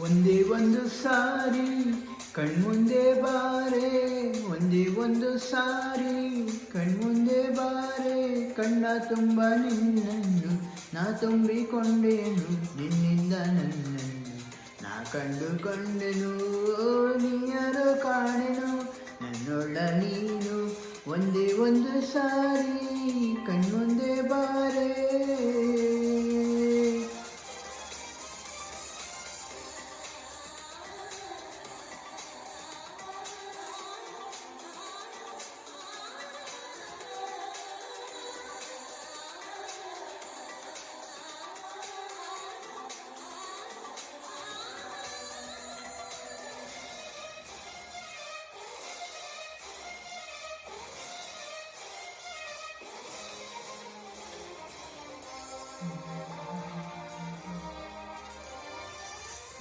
ಒಂದೇ ಒಂದು ಸಾರಿ ಕಣ್ಮುಂದೆ ಬಾರೆ, ಒಂದೇ ಒಂದು ಸಾರಿ ಕಣ್ಮುಂದೆ ಬಾರೆ, ಕಣ್ಣ ತುಂಬ ನಿನ್ನನ್ನು ನಾ ತುಂಬಿಕೊಂಡೆನು, ನಿನ್ನಿಂದ ನನ್ನನ್ನು ನಾ ಕಂಡುಕೊಂಡೆನು. ನೀಯಾರೋ ಕಾಣೆನು ನನ್ನೊಳ ನೀನು, ಒಂದೇ ಒಂದು ಸಾರಿ ಕಣ್ಮುಂದೆ ಬಾರೆ.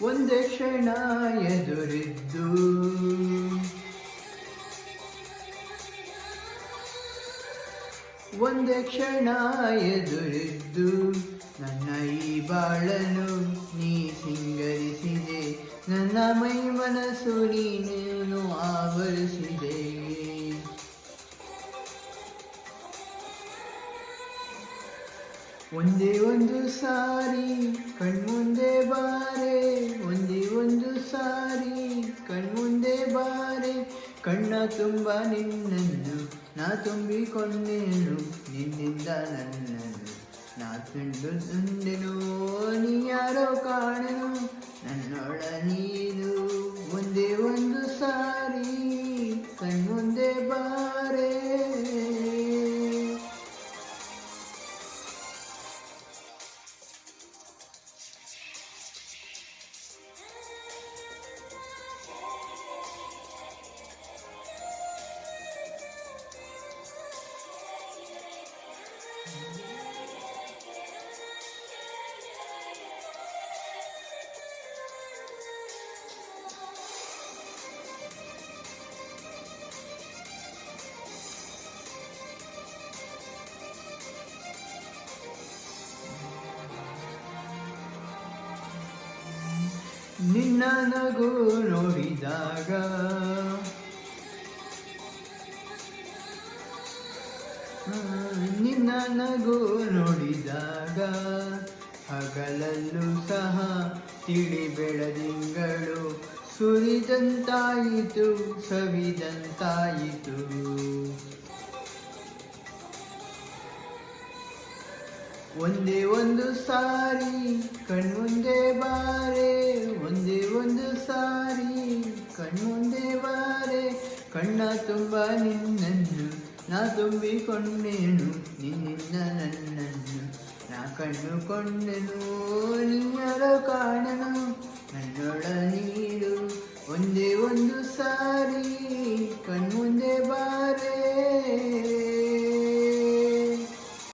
ಒಂದೇ ಕ್ಷಣ ಎದುರಿದ್ದು ಒಂದೇ ಕ್ಷಣ ಎದುರಿದ್ದು ನನ್ನ ಈ ಬಾಳನು ನೀ ಸಿಂಗರಿಸಿದೆ, ನನ್ನ ಮೈ ಮನಸ್ಸು ನೀನೇನು ಆವರಿಸಿದೆ. ಒಂದೇ ಒಂದು ಸಾರಿ ಕಣ್ಮುಂದೆ ಬಾರೆ, ಒಂದೇ ಒಂದು ಸಾರಿ ಕಣ್ಮುಂದೆ ಬಾರೆ, ಕಣ್ಣ ತುಂಬ ನಿನ್ನನ್ನು ನಾ ತುಂಬಿಕೊಂಡೆನು, ನಿನ್ನಿಂದ ನನ್ನನ್ನು ನಾ ತುಂಡೆನು. ನೀಯಾರೋ ಕಾಣೆನು ನನ್ನೊಳ ನೀನು, ಒಂದೇ ಒಂದು ಸಾರಿ ಕಣ್ಮುಂದೆ ಬಾರೆ. ನಿನ್ನ ನಗು ನೋಡಿದಾಗ ನಿನ್ನ ನಗು ನೋಡಿದಾಗ ಹಗಲಲ್ಲೂ ಸಹ ತಿಳಿ ಬೆಳದಿಂಗಳು ಸುರಿದಂತಾಯಿತು, ಸವಿದಂತಾಯಿತು. ಒಂದೇ ಒಂದು ಸಾರಿ ಕಣ್ಮುಂದೆ ಬಾರೆ, ಒಂದೇ ಒಂದು ಸಾರಿ ಕಣ್ಮುಂದೆ ಬಾರೆ, ಕಣ್ಣ ತುಂಬ ನಿನ್ನನ್ನು ನಾ ತುಂಬಿಕೊಂಡೆನು, ನಿನ್ನಿಂದ ನನ್ನನ್ನು ನಾ ಕಂಡುಕೊಂಡೆನು. ನೀಯಾರೋ ಕಾಣೆನು ನನ್ನೊಳ ನೀರು, ಒಂದೇ ಒಂದು ಸಾರಿ ಕಣ್ಮುಂದೆ ಬಾರೆ.